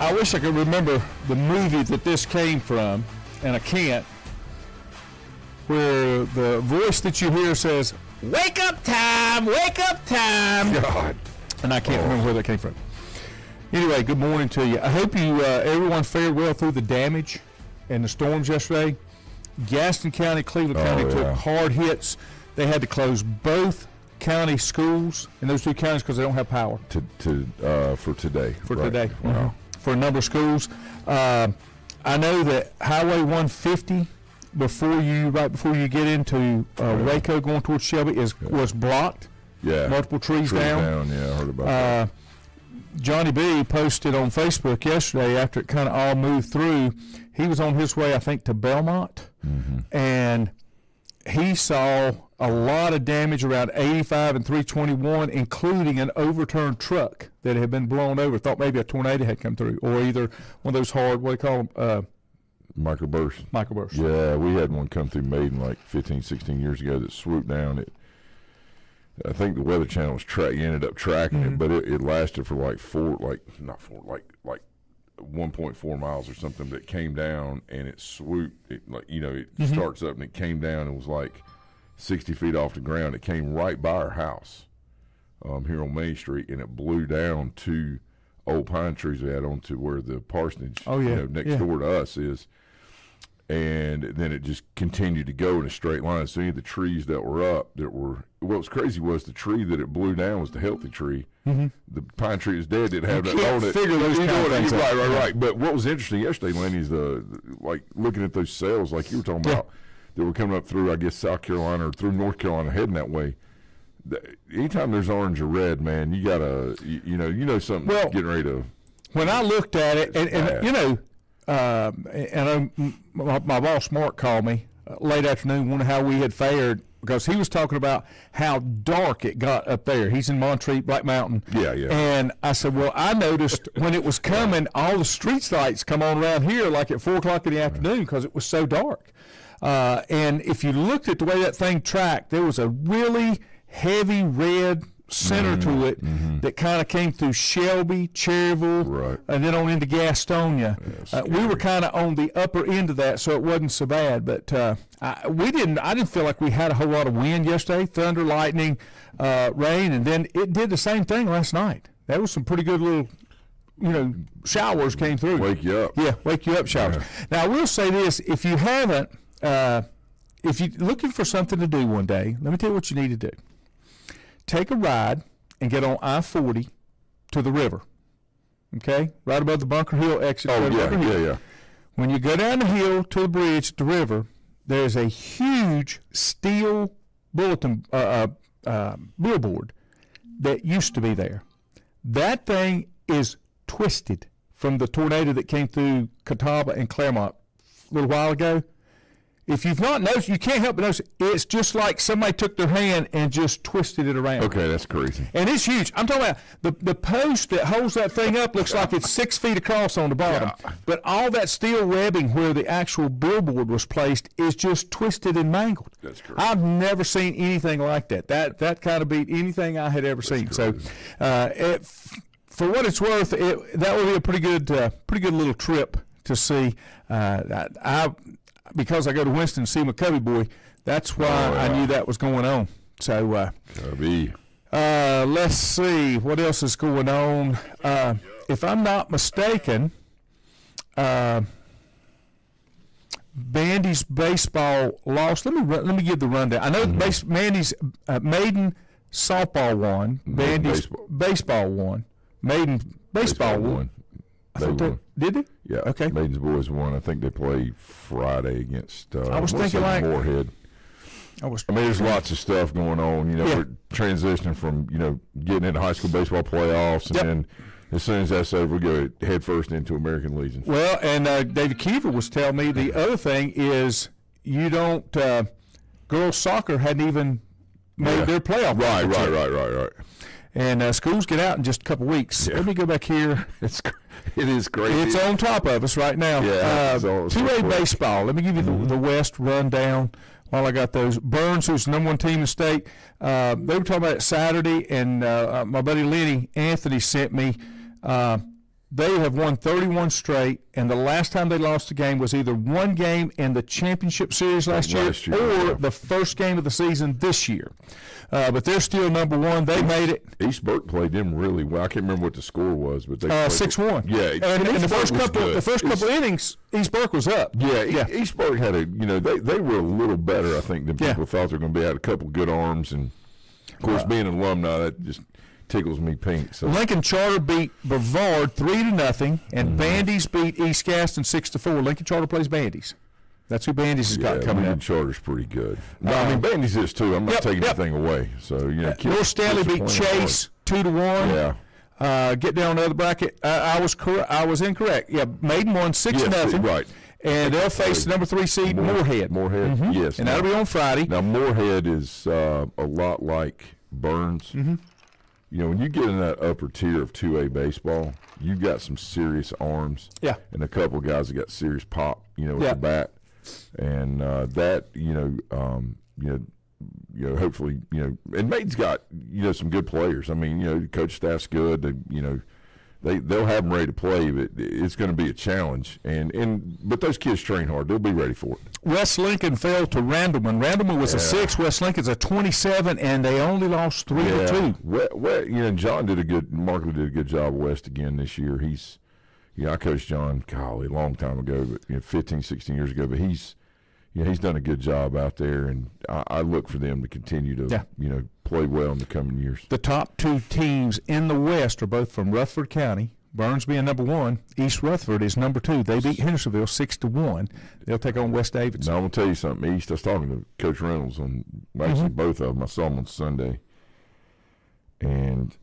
I wish I could remember the movie that this came from, and I can't, where the voice that you hear says, "Wake up time, wake up time." God. And I can't remember where that came from. Anyway, good morning to you. I hope you everyone fared well through the damage and the storms yesterday. Gaston County, Cleveland County took hard hits. They had to close both county schools in those two counties because they don't have power. For today. For right. today. Wow. Mm-hmm. For a number of schools. I know that Highway 150, right before you get into Waco going towards Shelby, was blocked. Yeah. Multiple trees down. Yeah, I heard about that. Johnny B posted on Facebook yesterday after it kind of all moved through. He was on his way, I think, to Belmont, and he saw a lot of damage around 85 and 321, including an overturned truck that had been blown over. Thought maybe a tornado had come through, or either one of those hard, what do you call them? Microbursts. Microbursts. Yeah, we had one come through Maiden like 15, 16 years ago that swooped down. I think the Weather Channel ended up tracking it, but it lasted for like 1.4 miles or something. But it came down and it swooped. It starts up and it came down and was like 60 feet off the ground. It came right by our house here on Main Street, and it blew down two old pine trees we had onto where the parsonage next door to us is. And then it just continued to go in a straight line. So any of the trees that were up, what was crazy was the tree that it blew down was the healthy tree. The pine tree was dead. Didn't have nothing on it. Figure those kind of things out. Right. But what was interesting yesterday, Lenny, is like looking at those cells, like you were talking about, that were coming up through, I guess, South Carolina or through North Carolina, heading that way. Anytime there's orange or red, man, you gotta, you know something's getting ready to. When I looked at it, and my boss Mark called me late afternoon, wondering how we had fared, because he was talking about how dark it got up there. He's in Montreat, Black Mountain. Yeah. And I said, well, I noticed when it was coming, all the street lights come on around here like at 4 o'clock in the afternoon because it was so dark. And if you looked at the way that thing tracked, there was a really heavy red center to it that kind of came through Shelby, Cherryville, and then on into Gastonia. We were kind of on the upper end of that, so it wasn't so bad. But I didn't feel like we had a whole lot of wind yesterday, thunder, lightning, rain, and then it did the same thing last night. There was some pretty good little, showers came through. Wake you up. Yeah, wake you up showers. Yeah. Now I will say this: if you haven't, if you're looking for something to do one day, let me tell you what you need to do. Take a ride and get on I-40 to the river, okay? Right above the Bunker Hill exit. Yeah. When you go down the hill to the bridge at the river, there's a huge steel bulletin billboard that used to be there. That thing is twisted from the tornado that came through Catawba and Claremont a little while ago. If you've not noticed, you can't help but notice it's just like somebody took their hand and just twisted it around. Okay, that's crazy. And it's huge. I'm talking about the post that holds that thing up looks like it's 6 feet across on the bottom. Yeah. But all that steel webbing where the actual billboard was placed is just twisted and mangled. That's crazy. I've never seen anything like that. That kind of beat anything I had ever seen. Crazy. So, for what it's worth, that would be a pretty good little trip to see. Because I go to Winston to see my Cubby boy, that's why I knew that was going on. So, Cubby. Let's see what else is going on. If I'm not mistaken, Bandy's baseball lost. Let me give the rundown. I know Bandy's Maiden softball won. Bandy's baseball won. Maiden baseball won. Did they? Yeah. Okay. Maiden's boys won. I think they play Friday against. I was thinking like Moorhead. There's lots of stuff going on. We're transitioning from getting into high school baseball playoffs, and then as soon as that's over, we go head first into American Legion. Well, and David Kiefer was telling me the other thing is you don't. Girls soccer hadn't even made their playoff. Right. And schools get out in just a couple weeks. Yeah. Let me go back here. It is crazy. It's on top of us right now. Yeah. 2A baseball. Let me give you the West rundown while I got those. Burns, who's the #1 team in the state, they were talking about it Saturday, and my buddy Lenny Anthony sent me They have won 31 straight, and the last time they lost a game was either one game in the championship series last year or the first game of the season this year. But they're still number one. They made it. East Burke played them really well. I can't remember what the score was, but they 6-1. Yeah, and the first couple innings, East Burke was up. Yeah, East Burke had they were a little better, I think, than people thought they were going to be. Had a couple good arms, and of course, being an alumni, that just tickles me pink. So Lincoln Charter beat Brevard 3-0, and Bandy's beat East Gaston 6-4. Lincoln Charter plays Bandy's. That's who Bandy's has got coming Lincoln up. Charter's pretty good. No, I mean Bandy's is too. I'm not taking anything away. So North Stanley beat Chase 2-1. Yeah. Get down to the other bracket. I was incorrect. Yeah, Maiden won 6-0. Right. And they'll face the number 3 seed Moorhead. Moorhead, yes. And that'll be on Friday. Now Moorhead is a lot like Burns. Mm-hmm. When you get in that upper tier of 2A baseball, you've got some serious arms. Yeah. And a couple of guys that got serious pop, with the bat. And that, hopefully, and Maiden's got, some good players. I mean, coach staff's good. They'll have them ready to play, but it's going to be a challenge. But those kids train hard. They'll be ready for it. West Lincoln fell to Randleman. Randleman was a 6. West Lincoln's a 27, and they only lost 3-2. John Markley did a good job of West again this year. I coached John, a long time ago, but 15, 16 years ago. But he's done a good job out there, and I look for them to continue to, play well in the coming years. The top 2 teams in the West are both from Rutherford County. Burns being number 1, East Rutherford is number 2. They beat Hendersonville 6-1. They'll take on West Davidson. Now I'm gonna tell you something. East, I was talking to Coach Reynolds on both of them. I saw them on Sunday, and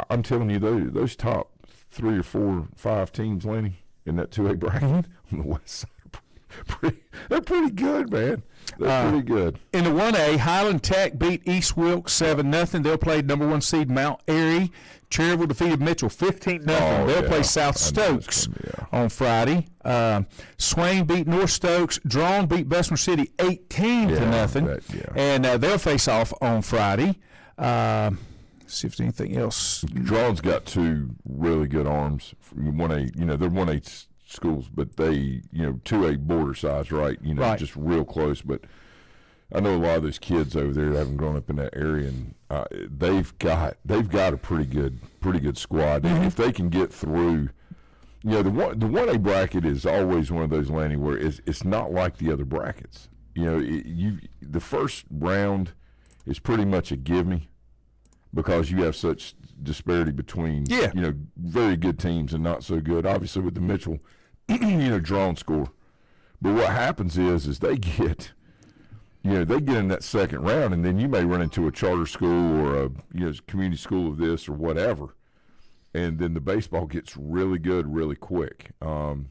I'm telling you, those top 3 or 4 or 5 teams, Lenny, in that 2A bracket on the West side, they're pretty good, man. They're pretty good. In the 1A, Highland Tech beat East Wilkes 7-0. They'll play number 1 seed Mount Airy. Cherryville defeated Mitchell 15-0. They'll play South Stokes on Friday. Swain beat North Stokes. Drawn beat Bessemer City 18-0. And they'll face off on Friday. See if there's anything else. Drawn's got 2 really good arms. 1A, they're 1A schools, but they, 2A border size, right? Just real close. But I know a lot of those kids over there that haven't grown up in that area, and they've got a pretty good squad. Mm-hmm. And if they can get through, the 1A bracket is always one of those, Lanny, where it's not like the other brackets. The first round is pretty much a give me, because you have such disparity between very good teams and not so good. Obviously with the Mitchell drawn score, but what happens is they get in that second round, and then you may run into a charter school or a community school of this or whatever, and then the baseball gets really good really quick. Drawn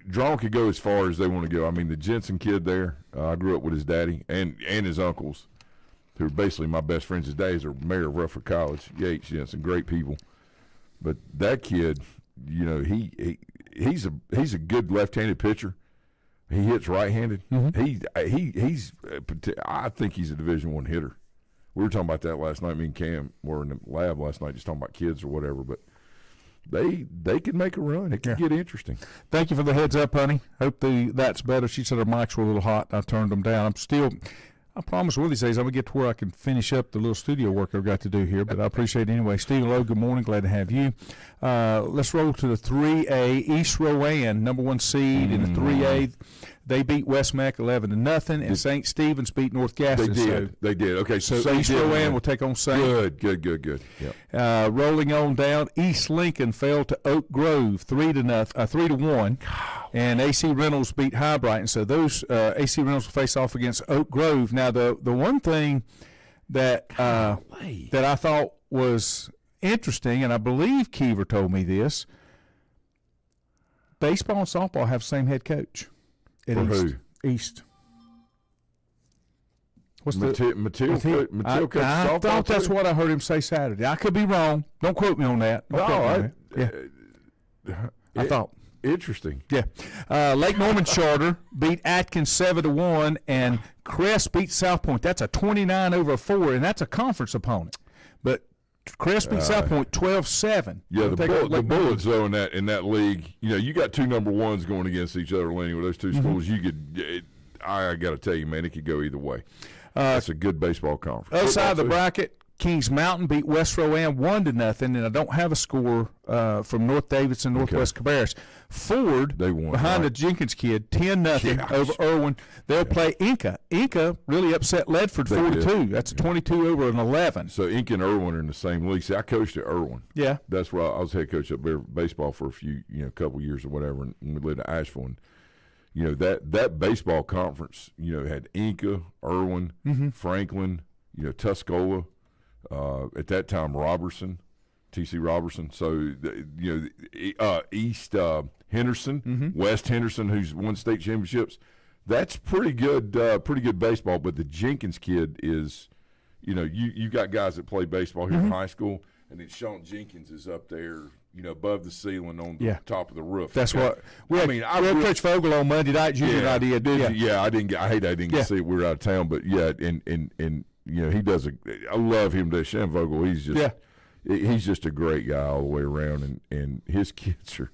could go as far as they want to go. I mean, the Jensen kid there, I grew up with his daddy and his uncles, who are basically my best friends. His dad's a mayor of Rutherford College, Yates Jensen, great people. But that kid, he's a good left-handed pitcher. He hits right-handed. Mm-hmm. I think he's a Division I hitter. We were talking about that last night. Me and Cam were in the lab last night just talking about kids or whatever. But they could make a run. It could get interesting. Thank you for the heads up, honey. Hope that's better. She said her mics were a little hot. I turned them down. I promise one of these days I'm going to get to where I can finish up the little studio work I've got to do here, but I appreciate it anyway. Stephen Lowe, good morning. Glad to have you. Let's roll to the 3A. East Rowan, number 1 seed in the 3A. They beat West Mac 11-0, and St. Stephen's beat North Gaston. They did. Okay, so East Rowan will take on St. Good. Yep. Rolling on down, East Lincoln fell to Oak Grove 3-1. And AC Reynolds beat High Brighton. So those AC Reynolds will face off against Oak Grove. Now, the one thing that I thought was interesting, and I believe Keever told me this, baseball and softball have the same head coach at East. What's Mateo I thought that's what I heard him say Saturday. I could be wrong. Don't quote me on that. I thought. Interesting. Yeah. Lake Norman Charter beat Atkins 7-1, and Crest beat South Point. That's a 29-4, and that's a conference opponent. But Crespin, South Point, 12-7. Yeah, the Bullets though in that league, you got two number ones going against each other, Lenny. With those two schools, I got to tell you, man, it could go either way. That's a good baseball conference. Other side of the bracket, Kings Mountain beat West Rowan 1-0, and I don't have a score from North Davidson, Northwest Cabarrus. Ford, behind the Jenkins kid, 10-0 over Irwin. They'll play Inca. Inca really upset Ledford 42. That's a 22 over an 11. So Inca and Irwin are in the same league. See, I coached at Irwin. Yeah. That's where I was head coach up there baseball for a couple years or whatever, and we lived in Asheville. And, that baseball conference, had Inca, Irwin, Franklin, Tuscola, at that time Robertson, T.C. Robertson. So, East Henderson, West Henderson, who's won state championships. That's pretty good baseball. But the Jenkins kid is, you got guys that play baseball here in high school, and then Sean Jenkins is up there, above the ceiling on the top of the roof. That's what we had Coach Vogel on Monday night. Junior and I did. I didn't get to see it. We were out of town, but and he does I love him to Shem Vogel. He's just a great guy all the way around, and his kids are,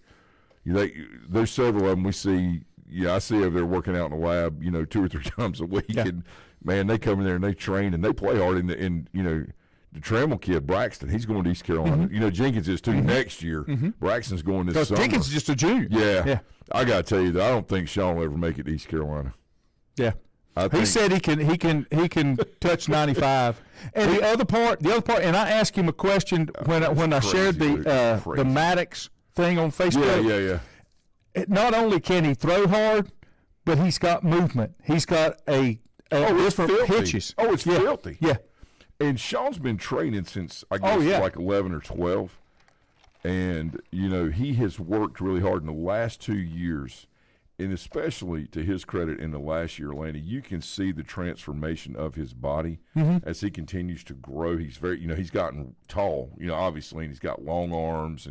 there's several of them we see. I see over there working out in the lab, 2 or 3 times a week, and man, they come in there and they train and they play hard. The Trammell kid, Braxton, he's going to East Carolina. Jenkins is too next year. Braxton's going this summer. Jenkins is just a junior. Yeah. I got to tell you, I don't think Sean will ever make it to East Carolina. Yeah. He said he can touch 95. And the other part, and I asked him a question when I shared the Maddox thing on Facebook. Yeah. Not only can he throw hard, but he's got movement. He's got different pitches. Oh, it's filthy. Yeah. And Sean's been training since like 11 or 12. And, he has worked really hard in the last 2 years. And especially to his credit in the last year, Lanny, you can see the transformation of his body as he continues to grow. He's very, he's gotten tall, obviously, and he's got long arms.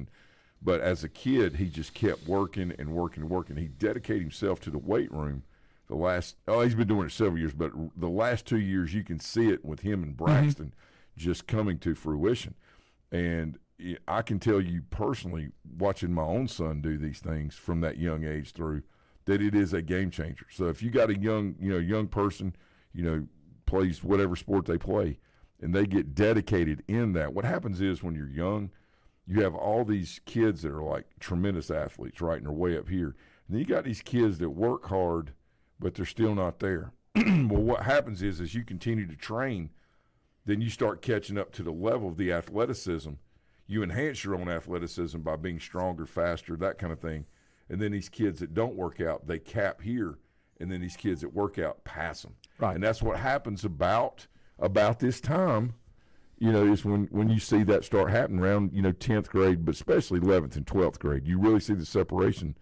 But as a kid, he just kept working and working and working. He dedicated himself to the weight room. He's been doing it several years, but the last 2 years, you can see it with him and Braxton just coming to fruition. And I can tell you personally, watching my own son do these things from that young age through, that it is a game changer. So if you got a young person, plays whatever sport they play, and they get dedicated in that, what happens is when you're young, you have all these kids that are like tremendous athletes, right, and they're way up here. And then you got these kids that work hard, but they're still not there. Well, what happens is as you continue to train, then you start catching up to the level of the athleticism. You enhance your own athleticism by being stronger, faster, that kind of thing. And then these kids that don't work out, they cap here, and then these kids that work out pass them. Right. And that's what happens about this time, is when you see that start happening around, 10th grade, but especially 11th and 12th grade. You really see the separation,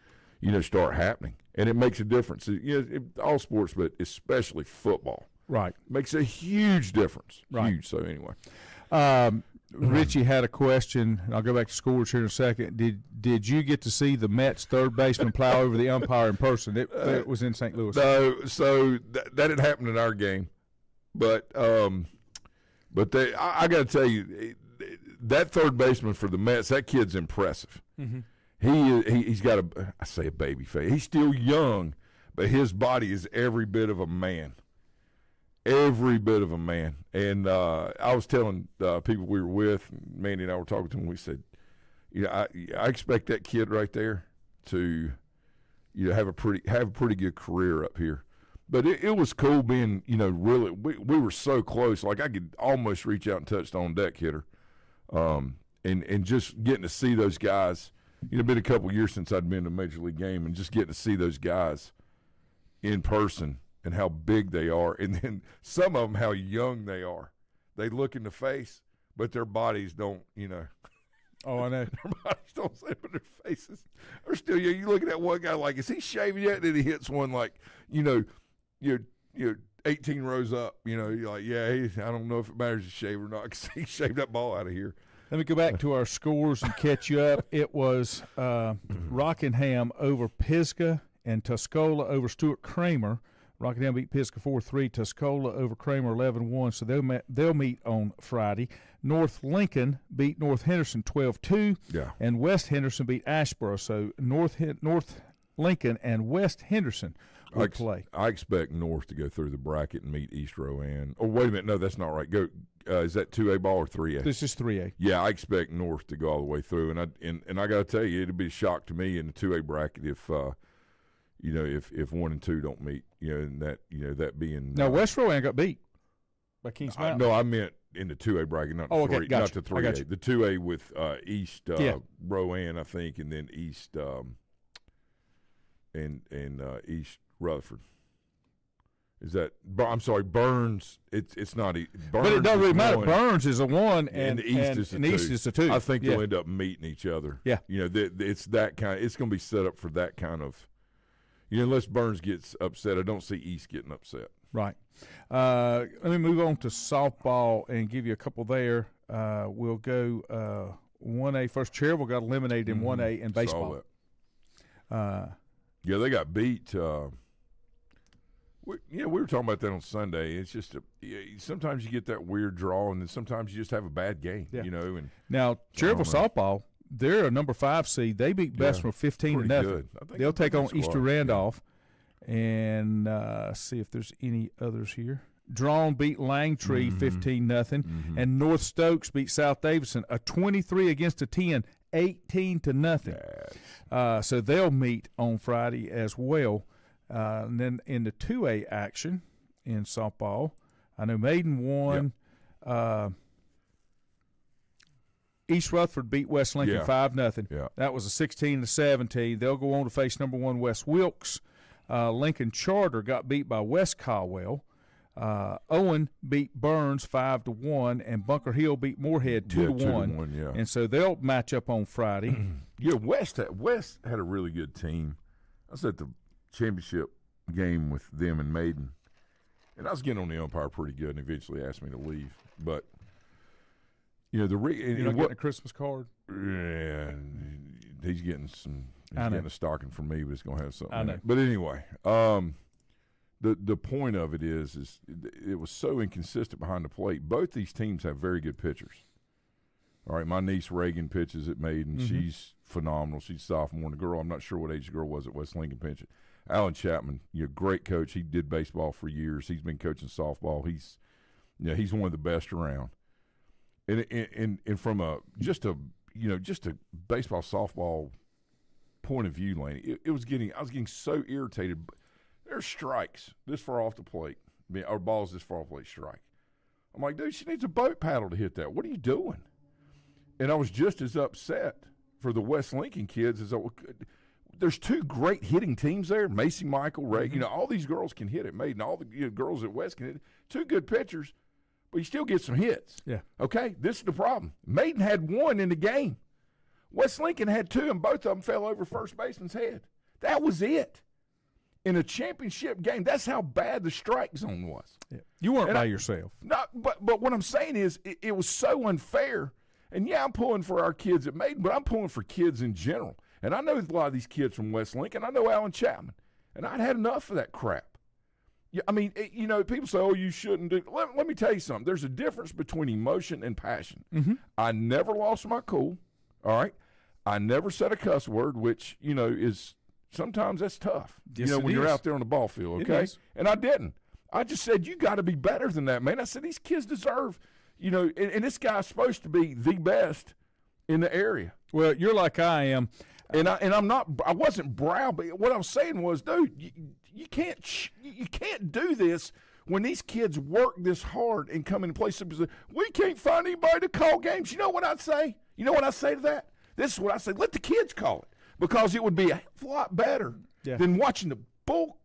start happening. And it makes a difference. All sports, but especially football. Right. Makes a huge difference. Right. Huge. So anyway. Richie had a question. I'll go back to scores here in a second. Did you get to see the Mets third baseman plow over the umpire in person? It was in St. Louis. No, so that had happened in our game, but I got to tell you, that third baseman for the Mets, that kid's impressive. He's got a baby face. He's still young, but his body is every bit of a man. Every bit of a man. And I was telling people we were with, Mandy and I were talking to him, we said, I expect that kid right there to have a pretty good career up here. But it was cool being, really, we were so close. Like I could almost reach out and touch the on-deck hitter. And just getting to see those guys. It's been a couple of years since I'd been to a Major League game, and just getting to see those guys in person and how big they are, and then some of them how young they are. They look in the face, but their bodies don't, Oh, I know. Their bodies don't say, but their faces are still young. You look at that one guy like, is he shaving yet? And then he hits one like, you're 18 rows up. You're like, I don't know if it matters to shave or not because he shaved that ball out of here. Let me go back to our scores and catch you up. It was Rockingham over Pisgah and Tuscola over Stuart Kramer. Rockingham beat Pisgah 4-3. Tuscola over Kramer 11-1. So they'll meet on Friday. North Lincoln beat North Henderson 12-2. Yeah. And West Henderson beat Ashboro. So North Lincoln and West Henderson will play. I expect North to go through the bracket and meet East Rowan. Oh, wait a minute. No, that's not right. Go. Is that 2A ball or 3A? This is 3A. Yeah, I expect North to go all the way through, and I got to tell you, it'd be a shock to me in the 2A bracket if 1 and 2 don't meet. And that being now West Rowan got beat by Kings Mountain. No, I meant in the 2A bracket, not the 3. Gotcha. Not the 3A. The 2A with East Rowan, I think, and then East and East Rutherford. Is that? I'm sorry, Burns. It's not. Burns, but it doesn't really matter. Burns is a 1, and the East is a 2. East is a 2. I think they'll end up meeting each other. Yeah. It's that kind. It's going to be set up for that kind of. Unless Burns gets upset, I don't see East getting upset. Right. Let me move on to softball and give you a couple there. We'll go 1A first. Cherryville got eliminated in 1A in baseball. Yeah, they got beat. We were talking about that on Sunday. It's just sometimes you get that weird draw, and then sometimes you just have a bad game. Yeah. And now Cherryville softball, they're a number 5 seed. They beat Bessemer 15-0. They'll take on Easter Randolph, and see if there's any others here. Drawn beat Langtree 15-0, and North Stokes beat South Davidson a 23-10, 18-0. So they'll meet on Friday as well. And then in the 2A action in softball, I know Maiden won. Yep. East Rutherford beat West Lincoln 5-0. Yeah. That was a 16-17. They'll go on to face number 1 West Wilkes. Lincoln Charter got beat by West Caldwell. Owen beat Burns 5-1, and Bunker Hill beat Moorhead 2-1. Yeah. And so they'll match up on Friday. West had a really good team. I was at the championship game with them and Maiden, and I was getting on the umpire pretty good, and eventually asked me to leave. But you're not getting a Christmas card. Yeah, he's getting a stocking from me, but it's going to have something. I know. In it. But anyway, the point of it is it was so inconsistent behind the plate. Both these teams have very good pitchers. All right, my niece Reagan pitches at Maiden. She's phenomenal. She's a sophomore. And the girl, I'm not sure what age the girl was at West Lincoln pitching. Alan Chapman, great coach. He did baseball for years. He's been coaching softball. He's one of the best around. And from just a baseball softball point of view, Laney, I was getting so irritated. There's strikes this far off the plate, or balls this far off the plate, strike. I'm like, dude, she needs a boat paddle to hit that. What are you doing? And I was just as upset for the West Lincoln kids as there's 2 great hitting teams there. Macy Michael, Ray, all these girls can hit at Maiden. All the girls at West can hit. 2 good pitchers, but you still get some hits. Yeah. Okay, this is the problem. Maiden had 1 in the game. West Lincoln had 2, and both of them fell over first baseman's head. That was it. In a championship game, that's how bad the strike zone was. Yeah. You weren't by yourself. No, but what I'm saying is it was so unfair. And, I'm pulling for our kids at Maiden, but I'm pulling for kids in general. And I know a lot of these kids from West Lincoln. I know Alan Chapman. And I'd had enough of that crap. Yeah, I mean, people say, you shouldn't do. Let me tell you something. There's a difference between emotion and passion. I never lost my cool, all right? I never said a cuss word, which, is sometimes that's tough, yes, when you're out there on the ball field, okay? And I didn't. I just said, you got to be better than that, man. I said, these kids deserve, and this guy's supposed to be the best in the area. Well, you're like I am. And I wasn't browbeating. What I was saying was, dude, you can't do this when these kids work this hard and come in and play something. We can't find anybody to call games. You know what I'd say? You know what I say to that? This is what I say. Let the kids call it, because it would be a lot better than watching the bull.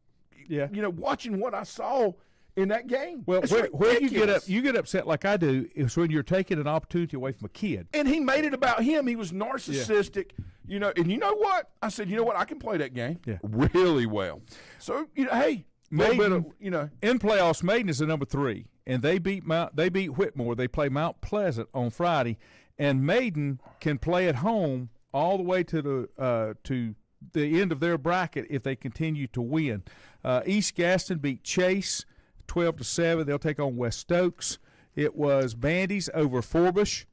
Yeah. Watching what I saw in that game. Well, where you get upset like I do is when you're taking an opportunity away from a kid. And he made it about him. He was narcissistic, And you know what? I said, I can play that game really well. So hey, Maiden, in playoffs, Maiden is the number 3, and they beat Whitmore. They play Mount Pleasant on Friday, and Maiden can play at home all the way to the end of their bracket if they continue to win. East Gaston beat Chase 12-7. They'll take on West Stokes. It was Bandy's over Forbush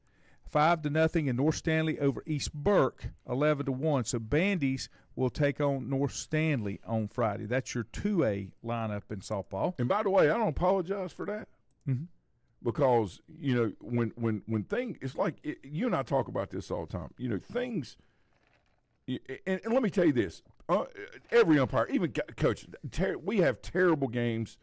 5-0, and North Stanley over East Burke 11-1. So Bandy's will take on North Stanley on Friday. That's your 2A lineup in softball. And by the way, I don't apologize for that. Mm-hmm. Because, you know, when things, it's like you and I talk about this all the time. You know, things, and let me tell you this, every umpire, even coach, we have terrible games,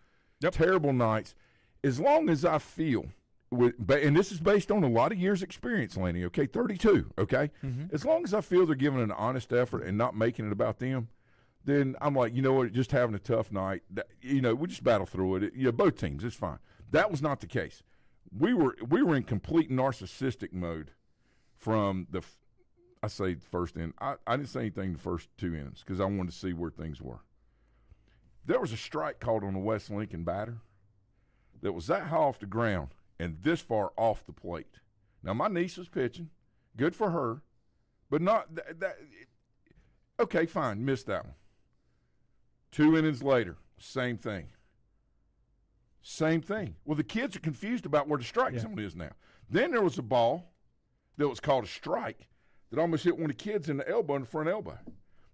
terrible nights. As long as I feel, and this is based on a lot of years' experience, Lanny, okay, 32, okay? Mm-hmm. As long as I feel they're giving an honest effort and not making it about them, then I'm like, you know what, just having a tough night, you know, we just battle through it. You know, both teams, it's fine. That was not the case. We were in complete narcissistic mode from I say first inning. I didn't say anything the first 2 innings because I wanted to see where things were. There was a strike called on the West Lincoln batter that was that high off the ground and this far off the plate. Now, my niece was pitching. Good for her. But not that. Okay, fine. Missed that one. 2 innings later, same thing. Same thing. Well, the kids are confused about where the strike zone is now. Then there was a ball that was called a strike that almost hit one of the kids in the elbow, in the front elbow.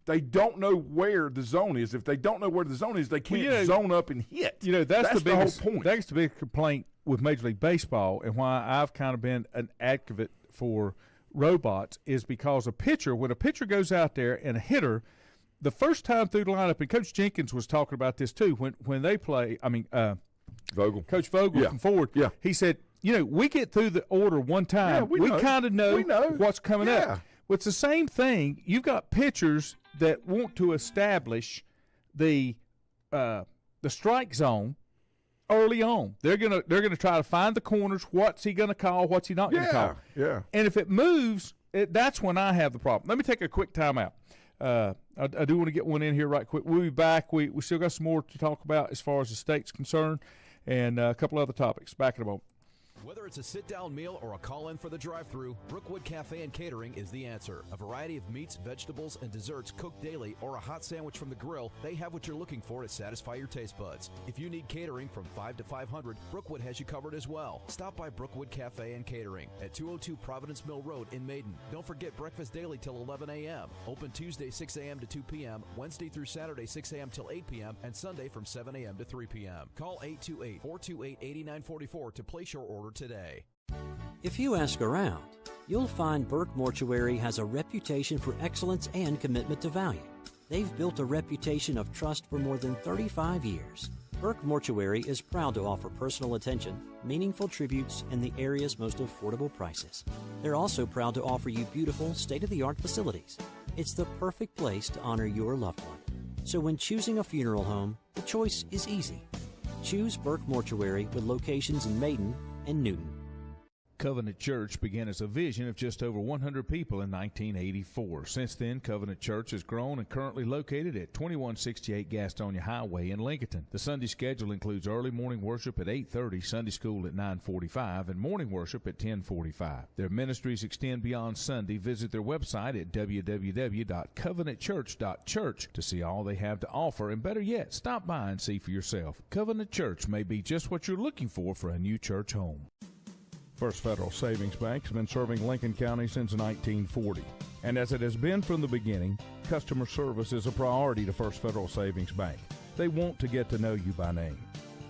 They don't know where the zone is. If they don't know where the zone is, they can't zone up and hit. You know, that's the whole point. That's the big complaint with Major League Baseball, and why I've kind of been an advocate for robots is because when a pitcher goes out there and a hitter, the first time through the lineup, and Coach Jenkins was talking about this too, when they play, Vogel. Coach Vogel from Ford, he said, you know, we get through the order one time. We kind of know what's coming up. Well, it's the same thing. You've got pitchers that want to establish the strike zone early on. They're gonna try to find the corners. What's he gonna call? What's he not gonna call? Yeah. And if it moves, that's when I have the problem. Let me take a quick timeout. I do want to get one in here right quick. We'll be back. We still got some more to talk about as far as the state's concerned, and a couple other topics. Back in a moment. Whether it's a sit-down meal or a call-in for the drive-thru, Brookwood Cafe and Catering is the answer. A variety of meats, vegetables, and desserts cooked daily, or a hot sandwich from the grill, they have what you're looking for to satisfy your taste buds. If you need catering from 5 to 500, Brookwood has you covered as well. Stop by Brookwood Cafe and Catering at 202 Providence Mill Road in Maiden. Don't forget breakfast daily till 11 a.m. Open Tuesday 6 a.m. to 2 p.m., Wednesday through Saturday 6 a.m. till 8 p.m., and Sunday from 7 a.m. to 3 p.m. Call 828-428-8944 to place your order today. If you ask around, you'll find Burke Mortuary has a reputation for excellence and commitment to value. They've built a reputation of trust for more than 35 years. Burke Mortuary is proud to offer personal attention, meaningful tributes, and the area's most affordable prices. They're also proud to offer you beautiful, state-of-the-art facilities. It's the perfect place to honor your loved one. So when choosing a funeral home, the choice is easy. Choose Burke Mortuary with locations in Maiden and Newton. Covenant Church began as a vision of just over 100 people in 1984. Since then, Covenant Church has grown and currently located at 2168 Gastonia Highway in Lincoln. The Sunday schedule includes early morning worship at 8:30, Sunday school at 9:45, and morning worship at 10:45. Their ministries extend beyond Sunday. Visit their website at www.covenantchurch.church to see all they have to offer, and better yet, stop by and see for yourself. Covenant Church may be just what you're looking for a new church home. First Federal Savings Bank has been serving Lincoln County since 1940. And as it has been from the beginning, customer service is a priority to First Federal Savings Bank. They want to get to know you by name.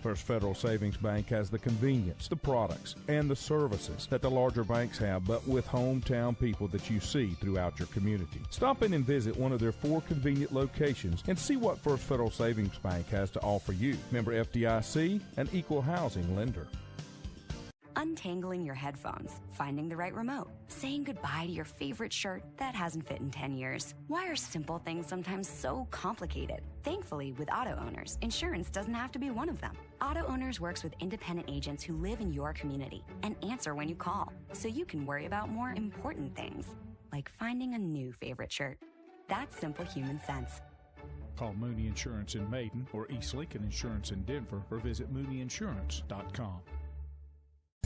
First Federal Savings Bank has the convenience, the products, and the services that the larger banks have, but with hometown people that you see throughout your community. Stop in and visit one of their 4 convenient locations and see what First Federal Savings Bank has to offer you. Member FDIC, an equal housing lender. Untangling your headphones, finding the right remote, saying goodbye to your favorite shirt that hasn't fit in 10 years. Why are simple things sometimes so complicated? Thankfully, with Auto Owners, insurance doesn't have to be one of them. Auto Owners works with independent agents who live in your community and answer when you call, so you can worry about more important things, like finding a new favorite shirt. That's simple human sense. Call Mooney Insurance in Maiden or East Lincoln Insurance in Denver, or visit mooneyinsurance.com.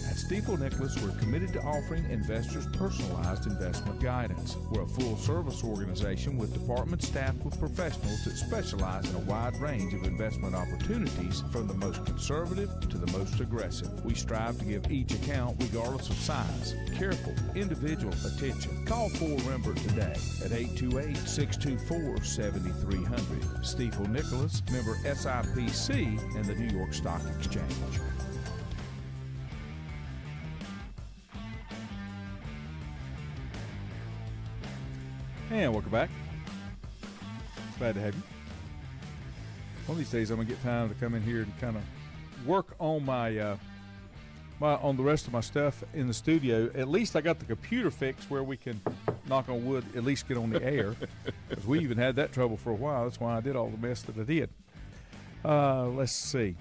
At Stifel Nicholas, we're committed to offering investors personalized investment guidance. We're a full-service organization with departments staffed with professionals that specialize in a wide range of investment opportunities, from the most conservative to the most aggressive. We strive to give each account, regardless of size, careful, individual attention. Call 4Rembert today at 828-624-7300. Stifel Nicholas, member SIPC and the New York Stock Exchange. And welcome back. Glad to have you. One of these days, I'm gonna get time to come in here and kind of work on my on the rest of my stuff in the studio. At least I got the computer fixed where we can, knock on wood, at least get on the air. Because we even had that trouble for a while. That's why I did all the mess that I did. Let's see.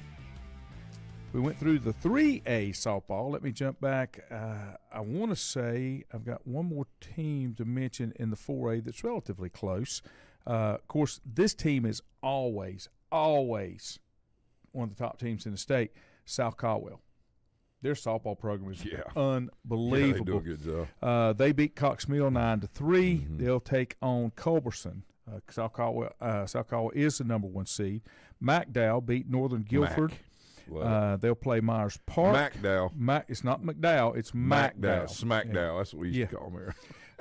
We went through the 3A softball. Let me jump back. I want to say I've got one more team to mention in the 4A that's relatively close. Of course, this team is always one of the top teams in the state, South Caldwell. Their softball program is unbelievable. Yeah, they do a good job. They beat Cox Mill 9-3. Mm-hmm. They'll take on Culberson. South Caldwell is the number 1 seed. McDowell beat Northern Guilford. They'll play Myers Park. It's not McDowell. It's McDowell. Smackdown. Yeah. That's what we used to call them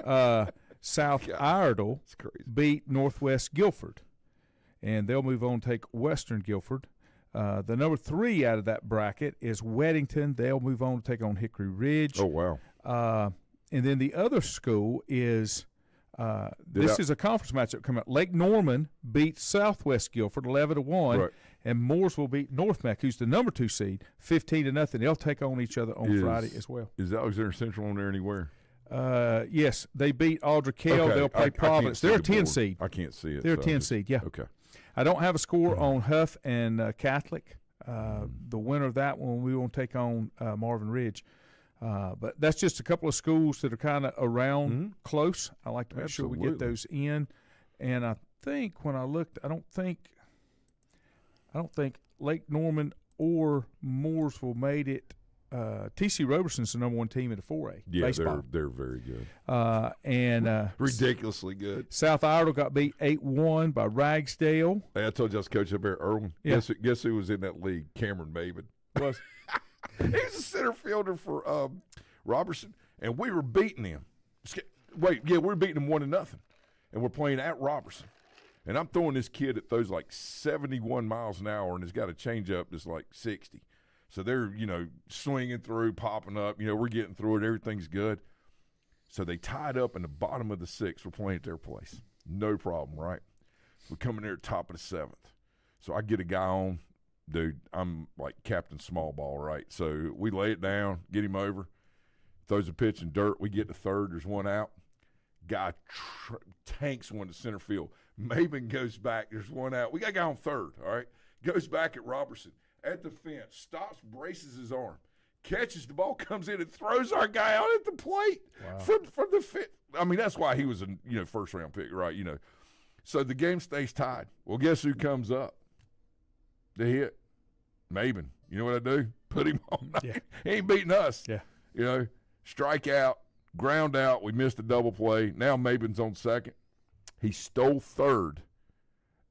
here. South Iredell beat Northwest Guilford, and they'll move on to take Western Guilford. The number 3 out of that bracket is Weddington. They'll move on to take on Hickory Ridge. Oh, wow. And then the other school is this is a conference matchup coming up. Lake Norman beats Southwest Guilford 11-1. Right. And Mooresville beat North Mac, who's the number 2 seed, 15-0. They'll take on each other on Friday as well. Is Alexander Central on there anywhere? Yes, they beat Aldrich Kell. Okay. They'll play Providence. They're a 10 seed. I can't see it. They're a 10 seed, yeah. Okay. I don't have a score on Huff and Catholic. The winner of that one, we won't take on Marvin Ridge. But that's just a couple of schools that are kind of around close. I like to make sure we get those in. And I think when I looked, I don't think Lake Norman or Mooresville made it. T.C. Roberson's the number 1 team in the 4A. Yeah, baseball. They're very good. And ridiculously good. South Iredell got beat 8-1 by Ragsdale. Hey, I told you I was coaching up there, Irwin. Yeah. Guess who was in that league? Cameron Maben. Was he's a center fielder for Robertson, and we were beating him. We were beating him 1-0, and we're playing at Robertson. And I'm throwing this kid that throws like 71 miles an hour and has got a changeup that's like 60. So they're, swinging through, popping up. We're getting through it. Everything's good. So they tied up in the bottom of the 6th. We're playing at their place. No problem, right? We're coming there at top of the 7th. So I get a guy on. Dude, I'm like Captain Small Ball, right? So we lay it down, get him over, throws a pitch in dirt. We get to 3rd. There's one out. Guy tanks one to center field. Maben goes back. There's one out. We got a guy on 3rd, all right? Goes back at Robertson. At the fence, stops, braces his arm, catches the ball, comes in and throws our guy out at the plate from the fit. I mean, that's why he was a first round pick, right? So the game stays tied. Well, guess who comes up? The hit, Maben. You know what I do? Put him on. Yeah. He ain't beating us. Yeah. Strike out, ground out. We missed a double play. Now Maben's on 2nd. He stole 3rd.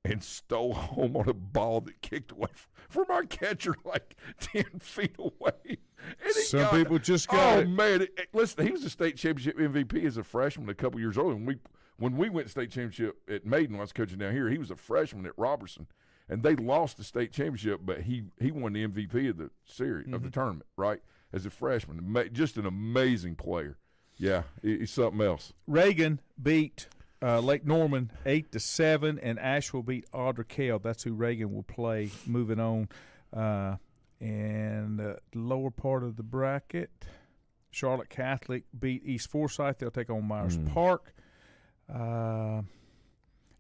And stole home on a ball that kicked away from our catcher like 10 feet away. And some people just got it. Oh, man. Listen, he was a state championship MVP as a freshman a couple years earlier. When we went state championship at Maiden, when I was coaching down here, he was a freshman at Robertson. And they lost the state championship, but he won the MVP of the series, of the tournament, right, as a freshman. Just an amazing player. Yeah, he's something else. Reagan beat Lake Norman 8-7, and Asheville beat Audrey Kell. That's who Reagan will play. Moving on, and the lower part of the bracket, Charlotte Catholic beat East Forsyth. They'll take on Myers Park.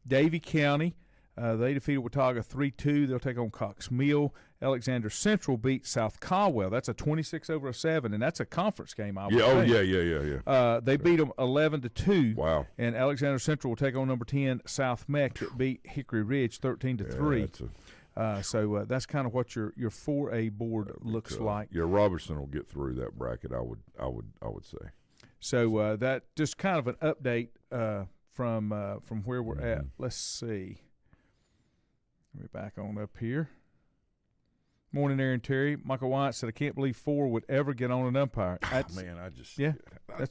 Davie County, they defeated Watauga 3-2. They'll take on Cox Mill. Alexander Central beat South Caldwell. That's a 26-7, and that's a conference game. I would think. Yeah. They beat them 11-2. Wow. And Alexander Central will take on number 10 South Meck that beat Hickory Ridge 13-3. So that's kind of what your 4A board looks like. Yeah, Robertson will get through that bracket. I would say. So that just kind of an update from where we're at. Let's see. Let me back on up here. Morning, Aaron Terry. Michael White said, I can't believe 4 would ever get on an umpire. That's the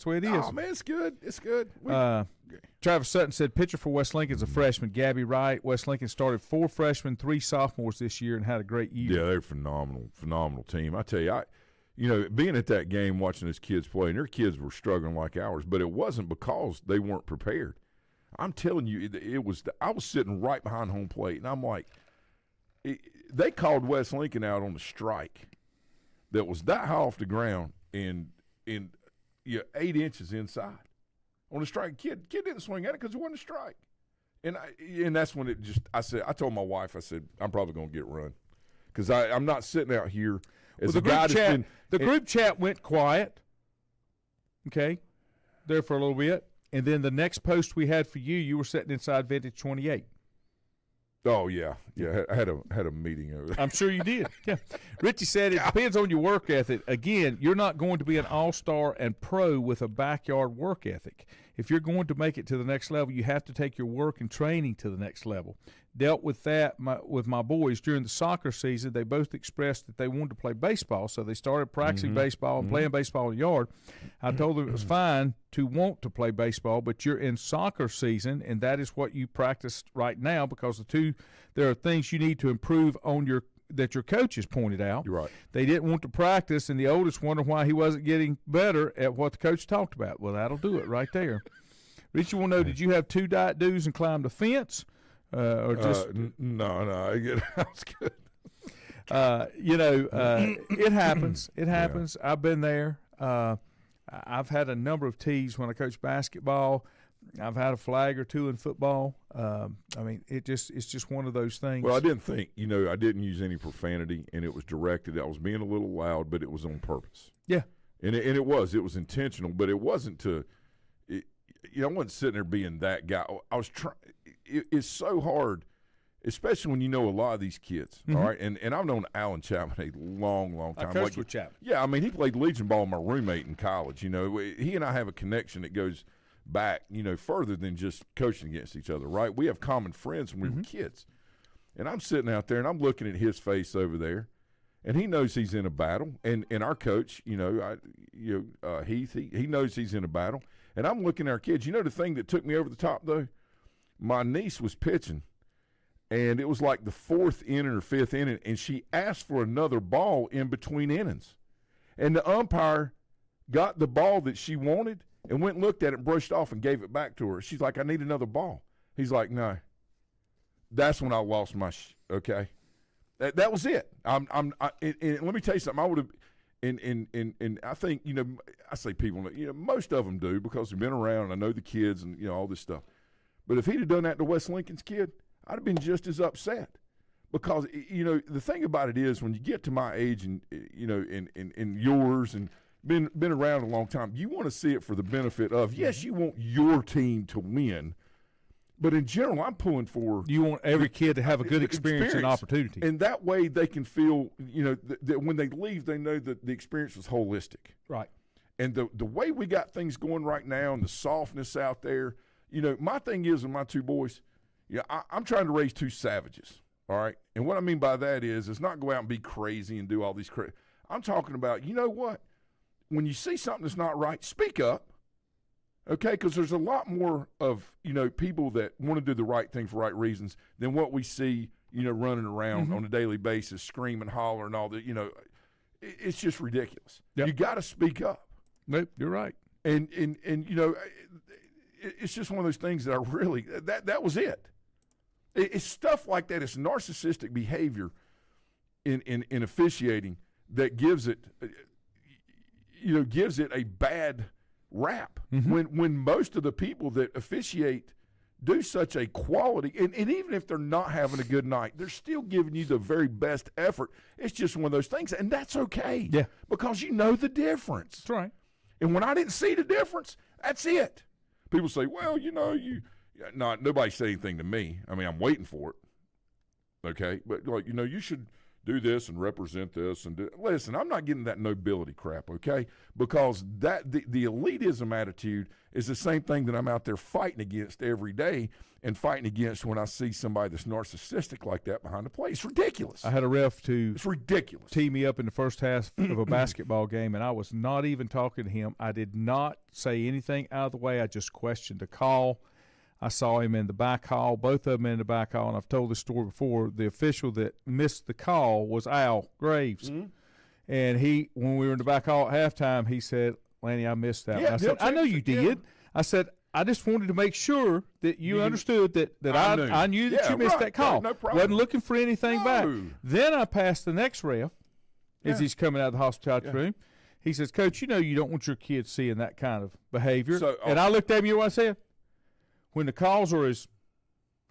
way it is. Oh, man, it's good. It's good. Travis Sutton said, pitcher for West Lincoln's a freshman. Gabby Wright. West Lincoln started 4 freshmen, 3 sophomores this year and had a great year. Yeah, they're phenomenal team. I tell you, being at that game, watching those kids play, and their kids were struggling like ours, but it wasn't because they weren't prepared. I'm telling you, I was sitting right behind home plate, and I'm like, they called West Lincoln out on the strike that was that high off the ground and 8 inches inside on the strike. Kid didn't swing at it because it wasn't a strike, and that's when I told my wife, I said, I'm probably going to get run because I'm not sitting out here as a guy that's been. The group chat went quiet, okay, there for a little bit, and then the next post we had for you were sitting inside Vintage 28. Oh yeah. I had a meeting over there. I'm sure you did. Yeah. Richie said it depends on your work ethic. Again, you're not going to be an all-star and pro with a backyard work ethic. If you're going to make it to the next level, you have to take your work and training to the next level. Dealt with that with my boys during the soccer season. They both expressed that they wanted to play baseball, so they started practicing baseball and playing baseball in the yard. I told them it was fine to want to play baseball, but you're in soccer season, and that is what you practice right now because there are things you need to improve on that your coaches pointed out. You're right. They didn't want to practice, and the oldest wondered why he wasn't getting better at what the coach talked about. Well, that'll do it right there. Richie will know, did you have 2 diet dues and climb the fence? Or just no, I get that's good. It happens. It happens. Yeah. I've been there. I've had a number of tees when I coached basketball. I've had a flag or 2 in football. It's just one of those things. Well, I didn't think, I didn't use any profanity, and it was directed. I was being a little loud, but it was on purpose. Yeah, and it was intentional, but it wasn't to. I wasn't sitting there being that guy. I was trying. It's so hard, especially when you know a lot of these kids. All right, and I've known Alan Chapman a long time. I coached with Chapman. Yeah, he played Legion ball. My roommate in college. He and I have a connection that goes back, further than just coaching against each other. Right? We have common friends when we were kids. And I'm sitting out there and I'm looking at his face over there, and he knows he's in a battle. And our coach, Heath, he knows he's in a battle. And I'm looking at our kids. The thing that took me over the top, though? My niece was pitching, and it was like the 4th inning or 5th inning, and she asked for another ball in between innings. And the umpire got the ball that she wanted and went and looked at it and brushed off and gave it back to her. She's like, I need another ball. He's like, no. That's when I lost my okay? That was it. And let me tell you something. I would have – And I think, I say people, most of them do because they've been around and I know the kids and, all this stuff. But if he'd have done that to West Lincoln's kid, I'd have been just as upset because, the thing about it is when you get to my age and, and yours and been around a long time, you want to see it for the benefit of, yes, you want your team to win. But in general, I'm pulling for – you want every kid to have a good experience and opportunity. And that way they can feel, that when they leave, they know that the experience was holistic. Right. And the way we got things going right now and the softness out there, my thing is with my 2 boys, I'm trying to raise 2 savages, all right? And what I mean by that is not go out and be crazy and do all these crazy – I'm talking about, you know what? When you see something that's not right, speak up. Okay, because there's a lot more of, people that want to do the right thing for right reasons than what we see, running around on a daily basis, screaming, hollering, all that, it's just ridiculous. Yep. You got to speak up. Nope, you're right. And it's just one of those things that I really, that was it. It's stuff like that. It's narcissistic behavior in officiating that gives it a bad rap when most of the people that officiate do such a quality and even if they're not having a good night, they're still giving you the very best effort. It's just one of those things, and that's okay. Yeah, because you know the difference. That's right. And when I didn't see the difference, that's it. People say, well, nobody said anything to me. I'm waiting for it. Okay, but like you should do this and represent this and listen. I'm not getting that nobility crap, okay? Because that the elitism attitude is the same thing that I'm out there fighting against every day and fighting against when I see somebody that's narcissistic like that behind the plate. It's ridiculous. I had a ref It's ridiculous. tee me up in the first half of a basketball game, and I was not even talking to him. I did not say anything out of the way. I just questioned the call. I saw him in the back hall, both of them in the back hall, and I've told this story before. The official that missed the call was Al Graves. Mm-hmm. And when we were in the back hall at halftime, he said, Lanny, I missed that. Yeah, I said, I know you did. Yeah. I said, I just wanted to make sure that you understood that I knew that you missed that call. No problem. Wasn't looking for anything back. Then I passed the next ref as he's coming out of the hospitality room. He says, Coach, you don't want your kids seeing that kind of behavior. So, and I looked at him, you know what I said? When the calls are as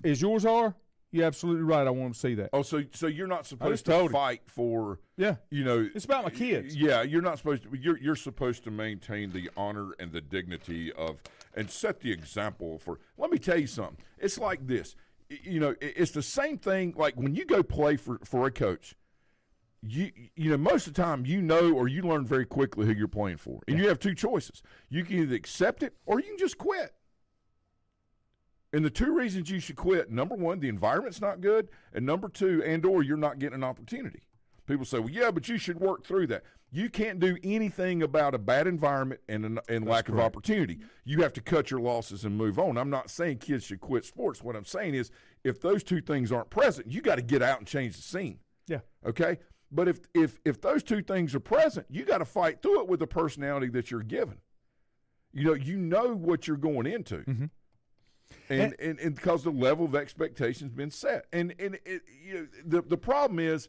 yours are, you're absolutely right. I want them to see that. Oh, so you're not supposed to told fight for it's about my kids. Yeah, you're not supposed to. You're supposed to maintain the honor and the dignity of and set the example for. Let me tell you something. It's like this. It's the same thing. Like when you go play for a coach, you most of the time or you learn very quickly who you're playing for, and you have two choices. You can either accept it or you can just quit. And the two reasons you should quit, number one, the environment's not good, and number two, or you're not getting an opportunity. People say, well, yeah, but you should work through that. You can't do anything about a bad environment and lack of opportunity. You have to cut your losses and move on. I'm not saying kids should quit sports. What I'm saying is if those two things aren't present, you got to get out and change the scene. Yeah. Okay? But if those two things are present, you got to fight through it with the personality that you're given. You know what you're going into. Mm-hmm. And because the level of expectation has been set. And the problem is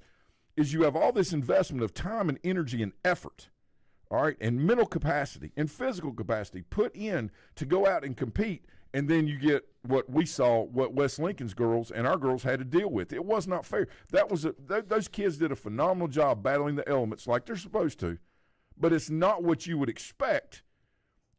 you have all this investment of time and energy and effort, all right, and mental capacity and physical capacity put in to go out and compete, and then you get what West Lincoln's girls and our girls had to deal with. It was not fair. Those kids did a phenomenal job battling the elements like they're supposed to, but it's not what you would expect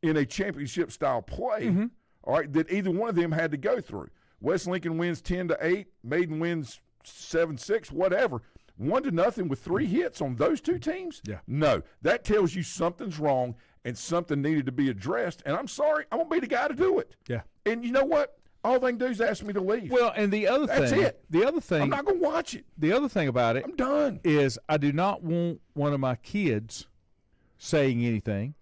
in a championship-style play. Mm-hmm. All right, that either one of them had to go through. West Lincoln wins 10-8, Maiden wins 7-6, whatever. 1-0 with 3 hits on those two teams? Yeah. No, that tells you something's wrong and something needed to be addressed. And I'm sorry, I'm going to be the guy to do it. Yeah. And you know what? All they can do is ask me to leave. Well, and that's it. The other thing. I'm not going to watch it. The other thing about it. I'm done. Is I do not want one of my kids saying anything.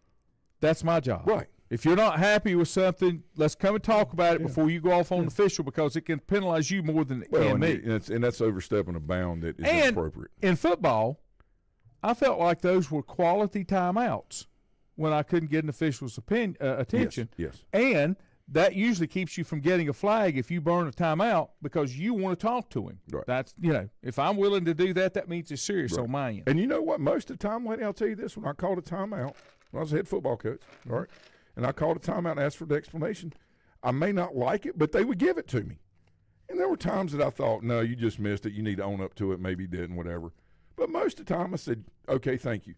That's my job. Right. If you're not happy with something, let's come and talk about it before you go off on the official, because it can penalize you more than it can me. And that's overstepping a bound that is inappropriate. In football, I felt like those were quality timeouts when I couldn't get an official's attention. Yes. And that usually keeps you from getting a flag if you burn a timeout because you want to talk to him. Right. That's, if I'm willing to do that, that means it's serious on my end. And you know what? Most of the time, Lenny, I'll tell you this, when I called a timeout, when I was a head football coach, all right, and I called a timeout and asked for the explanation, I may not like it, but they would give it to me. And there were times that I thought, no, you just missed it. You need to own up to it. Maybe you didn't, whatever. But most of the time I said, okay, thank you.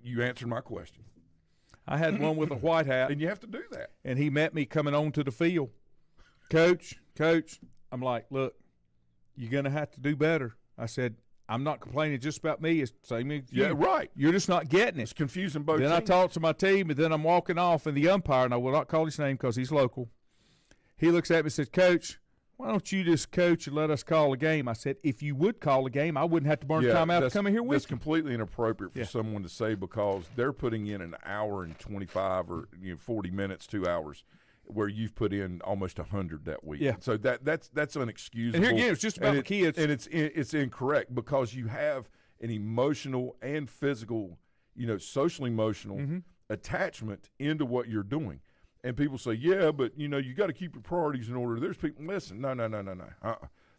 You answered my question. I had one with a white hat. And you have to do that. And he met me coming onto the field. Coach, I'm like, look, you're going to have to do better. I said, I'm not complaining just about me. It's the same as you. Yeah, right. You're just not getting it. It's confusing both Then teams. I talked to my team, and then I'm walking off, and the umpire, and I will not call his name because he's local, he looks at me and says, Coach, why don't you just coach and let us call a game? I said, if you would call a game, I wouldn't have to burn time out to come in here with you. That's completely inappropriate for someone to say because they're putting in an hour and 25 or 40 minutes, 2 hours, where you've put in almost 100 that week. Yeah. So that's unexcusable. And here again, it's just about the kids. And it's incorrect because you have an emotional and physical, social emotional attachment into what you're doing. And people say, yeah, but, you got to keep your priorities in order. There's people, listen, no.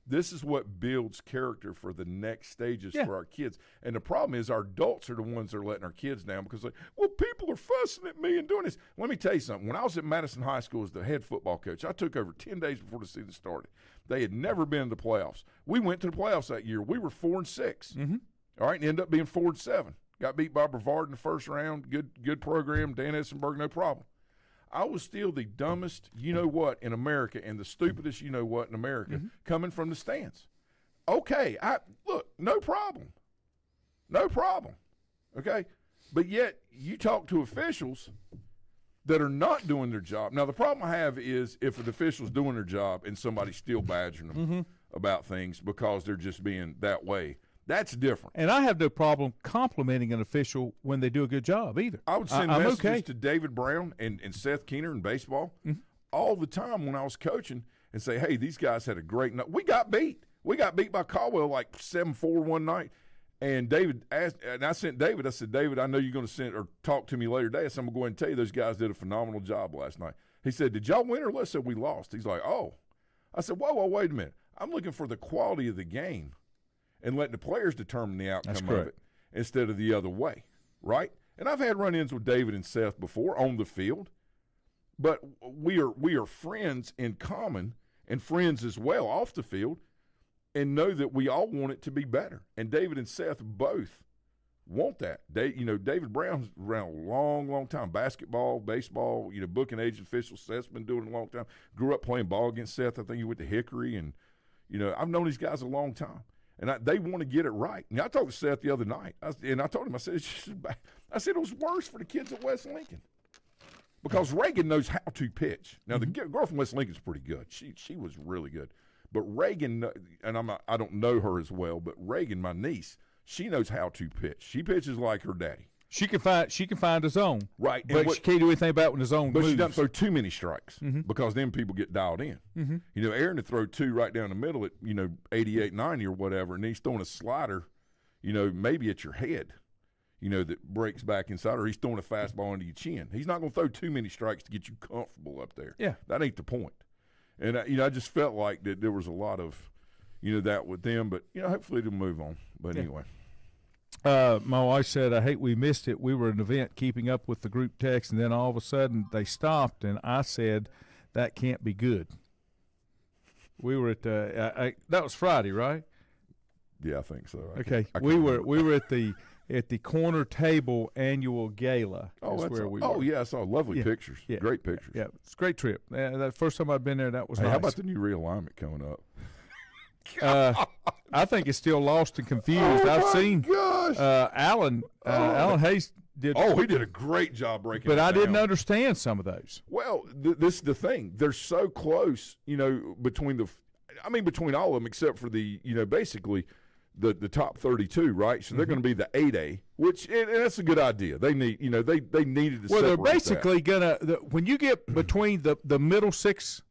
This is what builds character for the next stages for our kids. And the problem is our adults are the ones that are letting our kids down because, people are fussing at me and doing this. Let me tell you something. When I was at Madison High School as the head football coach, I took over 10 days before the season started. They had never been in the playoffs. We went to the playoffs that year. We were 4-6. All right, and ended up being 4-7. Got beat by Brevard in the first round. Good program. Dan Essenberg, no problem. I was still the dumbest you-know-what in America and the stupidest you-know-what in America coming from the stands. Okay, look, no problem. No problem. Okay? But yet you talk to officials that are not doing their job. Now, the problem I have is if an official's doing their job and somebody's still badgering them about things because they're just being that way, that's different. And I have no problem complimenting an official when they do a good job either. I would send messages to David Brown and Seth Keener in baseball all the time when I was coaching and say, hey, these guys had a great night. We got beat. We got beat by Caldwell like 7-4 one night. And David asked, and I sent David, I said, David, I know you're going to send or talk to me later today. I said, I'm going to go ahead and tell you those guys did a phenomenal job last night. He said, did y'all win or let's say we lost? He's like, oh. I said, whoa, wait a minute. I'm looking for the quality of the game and letting the players determine the outcome of it instead of the other way, right? And I've had run-ins with David and Seth before on the field, but we are friends in common and friends as well off the field, and know that we all want it to be better. And David and Seth both want that. David Brown's around a long, long time. Basketball, baseball, booking agent official. Seth's been doing it a long time. Grew up playing ball against Seth. I think he went to Hickory. And, I've known these guys a long time. And they want to get it right. And I talked to Seth the other night. I told him, I said, it was worse for the kids at West Lincoln. Because Reagan knows how to pitch. Now, the girl from West Lincoln's pretty good. She was really good. But Reagan, and I don't know her as well, but Reagan, my niece, she knows how to pitch. She pitches like her daddy. She can find a zone, right? But she can't do anything about when the zone But moves. she doesn't throw too many strikes because then people get dialed in. Aaron would throw 2 right down the middle at 88, 90 or whatever, and he's throwing a slider, maybe at your head, that breaks back inside, or he's throwing a fastball into your chin. He's not going to throw too many strikes to get you comfortable up there. Yeah, that ain't the point. And, I just felt like that there was a lot of, that with them. But, hopefully they'll move on. But anyway. My wife said, I hate we missed it. We were at an event keeping up with the group text, and then all of a sudden they stopped, and I said, that can't be good. We were at that was Friday, right? Yeah, I think so. Okay. We were at the corner table annual gala. Oh, that's where we were. Yeah, I saw lovely pictures. Yeah. Great pictures. Yeah, it's a great trip. That first time I've been there, that was nice. How about the new realignment coming up? I think it's still lost and confused. I've seen Alan Hayes did. Oh, he did a great job breaking it down. But I didn't understand some of those. Well, this is the thing. They're so close, between all of them except for the, basically – the top 32, right? So they're going to be the 8A, which and that's a good idea. They need, they needed to. Well, they're basically when you get between the middle 6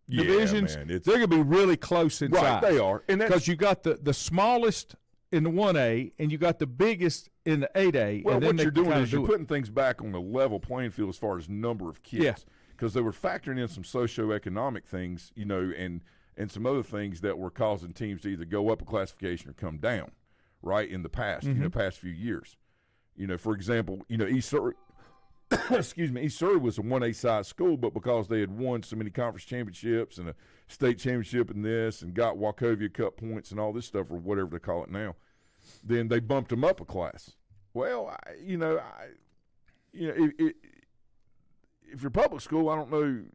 divisions, they're going to be really close in size. Right, they are, and because you got the smallest in the 1A and you got the biggest in the 8A. Well, and then what you're doing is you're putting things back on the level playing field as far as number of kids, because they were factoring in some socioeconomic things, and some other things that were causing teams to either go up a classification or come down, right, in the past, past few years. For example, East Surrey, East Surrey was a 1A size school, but because they had won so many conference championships and a state championship in this and got Wachovia Cup points and all this stuff or whatever they call it now, then they bumped them up a class. Well, if you're public school, I don't know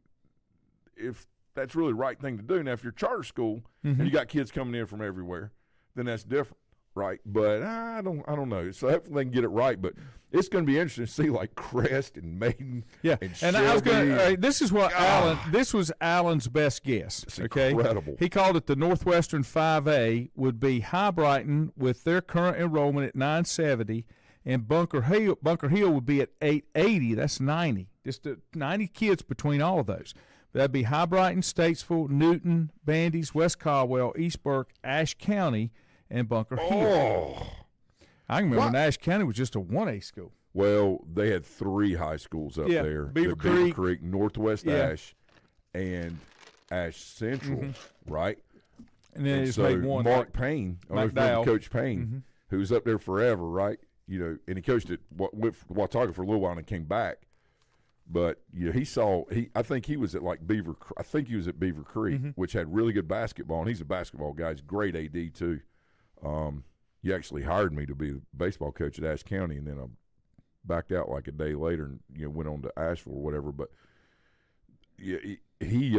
if that's really the right thing to do. Now, if you're charter school and you got kids coming in from everywhere, then that's different, right? But I don't know. So hopefully they can get it right. But it's going to be interesting to see like Crest and Maiden. Yeah, and I was going to. This is what Alan. This was Alan's best guess. It's incredible. He called it the Northwestern 5A would be High Brighton with their current enrollment at 970, and Bunker Hill would be at 880. That's 90. Just 90 kids between all of those. That'd be High Brighton, Statesville, Newton, Bandy's, West Caldwell, East Burke, Ashe County, and Bunker Hill. I can remember when Ashe County was just a 1A school. Well, they had 3 high schools up there. Beaver Creek, Northwest Ashe, and Ashe Central, right? And then it's made one. Mark Payne, I don't know if you remember Coach Payne, who was up there forever, right? And he coached at Watauga for a little while and came back. But I think he was at Beaver Creek, which had really good basketball, and he's a basketball guy. He's a great AD too. He actually hired me to be the baseball coach at Ashe County, and then I backed out like a day later and went on to Asheville or whatever. But he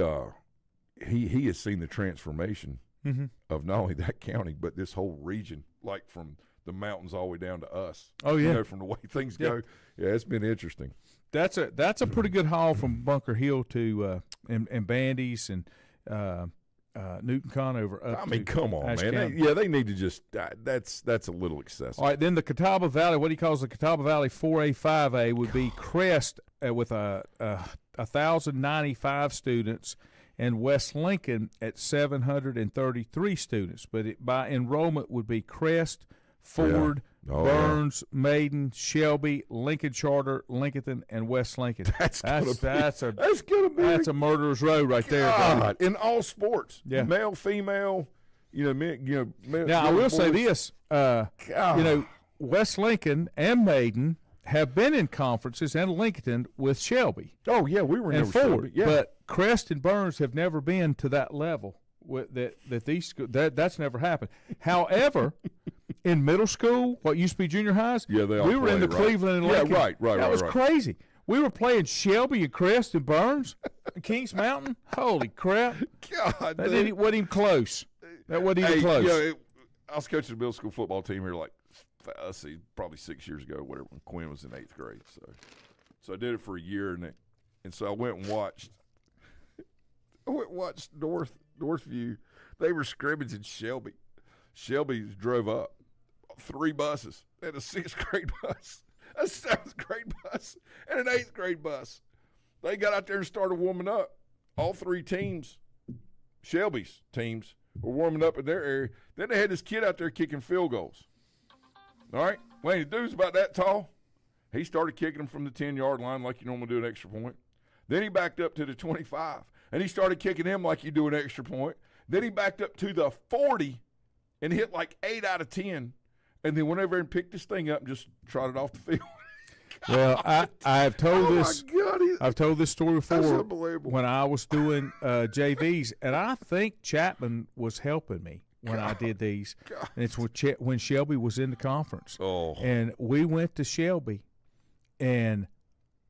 has seen the transformation of not only that county but this whole region, like from the mountains all the way down to us. Oh, yeah. You know, from the way things go. Yeah, it's been interesting. That's a pretty good haul from Bunker Hill to and Bandy's and Newton Conover up. I mean, come on, Ashe man. County. They need to just that's a little excessive. All right, then the Catawba Valley, what he calls the Catawba Valley 4A, 5A would be Crest with 1,095 students, and West Lincoln at 733 students. But by enrollment would be Crest, Ford, Burns, Maiden, Shelby, Lincoln Charter, Lincoln, and West Lincoln. That's a murderer's row right there. God, in all sports, Yeah. male, female, men, male, Now I will boys. say this, West Lincoln and Maiden have been in conferences, and Lincoln with Shelby Oh yeah, we were and never Ford, Shelby. Yeah, but Crest and Burns have never been to that level. That's never happened. However, in middle school, what used to be junior highs, Yeah, they all we were in the played, right. Cleveland and Yeah, Lincoln. right. That was right. crazy. We were playing Shelby and Crest and Burns and Kings Mountain. Holy crap! God, That wasn't even close. That wasn't even close. I was coaching the middle school football team here, like let's see, probably 6 years ago, whatever. When Quinn was in 8th grade, so I did it for a year, and so I went and watched. Northview. They were scrimmaging Shelby. Shelby drove up 3 buses. They had a 6th grade bus, a 7th grade bus, and an 8th grade bus. They got out there and started warming up. All 3 teams, Shelby's teams, were warming up in their area. Then they had this kid out there kicking field goals. All right? Well, the dude's about that tall. He started kicking them from the 10-yard line like you normally do an extra point. Then he backed up to the 25, and he started kicking them like you do an extra point. Then he backed up to the 40 and hit like 8 out of 10, and then went over and picked this thing up and just trotted off the field. Well, I've told this. My God, I've told this story before. That's unbelievable. When I was doing JVs, and I think Chapman was helping me when I did these. And it's when Shelby was in the conference. Oh. And we went to Shelby, and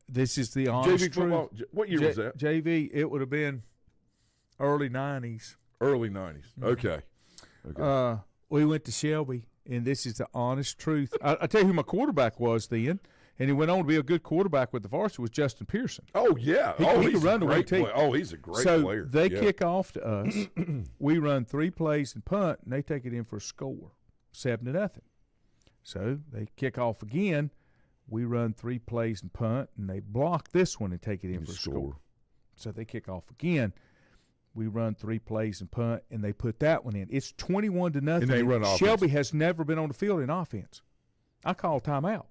this is the honest JV truth. football. What year was that? JV, it would have been early 90s. Early 90s. Okay. We went to Shelby, and this is the honest truth. I tell you who my quarterback was then, and he went on to be a good quarterback with the varsity, was Justin Pearson. Oh, yeah. He he's could run a the great way, too. player. Oh, he's a great So player. they Yeah. kick off to us. We run 3 plays and punt, and they take it in for a score, 7-0. So they kick off again. We run 3 plays and punt, and they block this one and take it in for a score. So they kick off again. We run 3 plays and punt, and they put that one in. It's 21-0. And they run offense. Shelby has never been on the field in offense. I call timeout.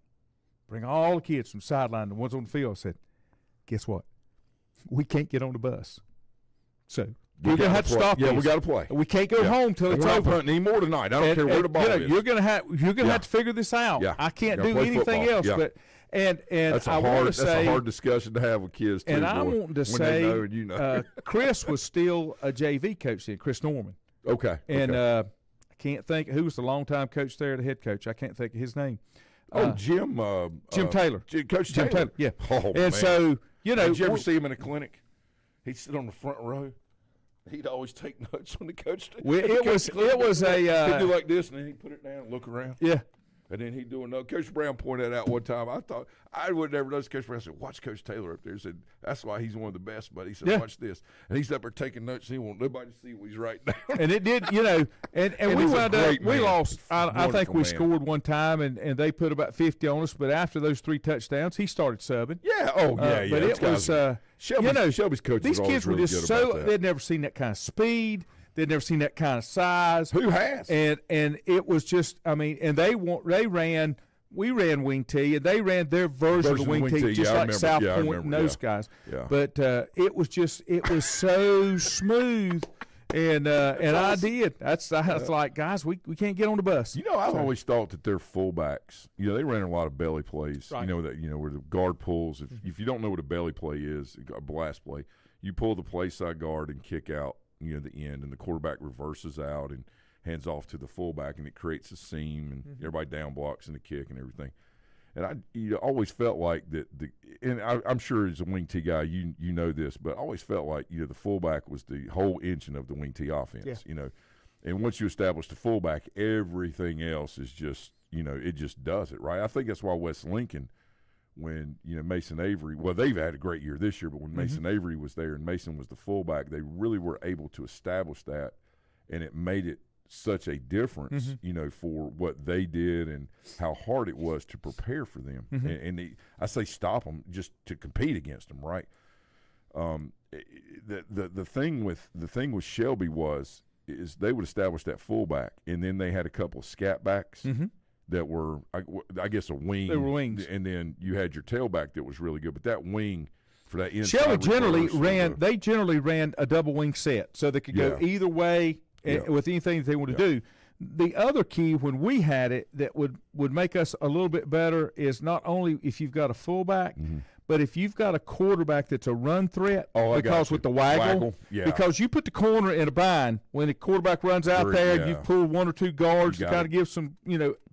Bring all the kids from the sideline, the ones on the field. I said, guess what? We can't get on the bus. So we're going to have to stop Yeah, these. we got to play. We can't go home till it's we're not over. punting anymore tonight. I don't care where the ball is. You're going to have to figure this out. Yeah. I can't Gotta do play anything football. else. Yeah. But and That's I want to say, a hard discussion to have with kids, too, and I boy, want to when say, they know and you know. Chris was still a JV coach then, Chris Norman. Okay. And okay. I can't think who was the longtime coach there, the head coach. I can't think of his name. Jim Taylor. Coach Jim Taylor. Yeah. Oh, and man. so Did you ever see him in a clinic? He'd sit on the front row. He'd always take notes when the coach. It was a. He'd do like this, and then he'd put it down, and look around. Yeah. And then he'd do another. Coach Brown pointed that out one time. I thought I would never notice Coach Brown. I said, "Watch Coach Taylor up there." He said, "That's why he's one of the best." But he said, Yeah. "Watch this," and he's up there taking notes. And he wants nobody to see what he's writing down. And it did, and we he's a wound up. great We man. lost. I think Wonderful we man. scored one time, and they put about 50 on us. But after those 3 touchdowns, he started subbing. Yeah. Oh yeah. Yeah. But Those it guys was. Shelby's coach. These was kids were always just really good so. about that. They'd never seen that kind of speed. They'd never seen that kind of size. Who has? And it was just. I mean, and they ran. We ran wing T, and they ran their version of the wing T, just Yeah, I like remember. South Yeah, I Point remember. and those Yeah. guys. Yeah. But it was so smooth, and I did. That's like, guys, we can't get on the bus. I've always thought that their fullbacks, they ran a lot of belly plays. Right. Where the guard pulls. If you don't know what a belly play is, a blast play, you pull the play side guard and kick out, the end, and the quarterback reverses out and hands off to the fullback, and it creates a seam, and everybody down blocks in the kick and everything. And I always felt like that. And I'm sure as a wing T guy, you know this, but I always felt like the fullback was the whole engine of the wing T offense. Yeah. And once you establish the fullback, everything else is just, it just does it, right? I think that's why West Lincoln, when, Mason Avery, well, they've had a great year this year, but when Mason Avery was there and Mason was the fullback, they really were able to establish that, and it made it such a difference, for what they did and how hard it was to prepare for them. I say stop them just to compete against them, right? The thing with Shelby is they would establish that fullback, and then they had a couple of scat backs that were, I guess, a wing. They were wings. And then you had your tailback that was really good. But that wing for that inside Shelby generally reverse ran a double wing set, so they could go either way with anything that they wanted to do. The other key when we had it that would make us a little bit better is not only if you've got a fullback, but if you've got a quarterback that's a run threat, because with the waggle, because you put the corner in a bind when the quarterback runs out there, you pull one or two guards to kind of give some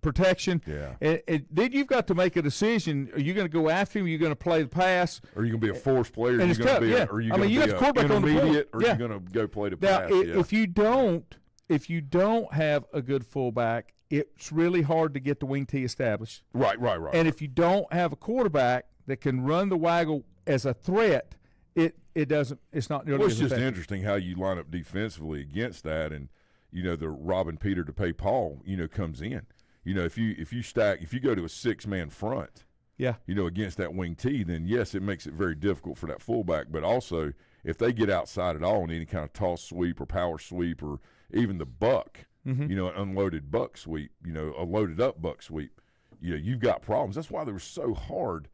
protection, and then you've got to make a decision: are you going to go after him? Are you going to play the pass? Or are you going to be a force player? And are you going to be? Are you going to be the quarterback on the intermediate? Or are you going to go play the pass? Now, if you don't have a good fullback, it's really hard to get the wing tee established. Right. And if you don't have a quarterback that can run the waggle as a threat, it's not nearly it's as just effective. interesting how you line up defensively against that, and the robbing Peter to pay Paul comes in. If you go to a 6-man front, against that wing tee, then yes, it makes it very difficult for that fullback. But also, if they get outside at all in any kind of toss sweep or power sweep or even the buck, an unloaded buck sweep, a loaded up buck sweep, you've got problems. That's why they were so hard.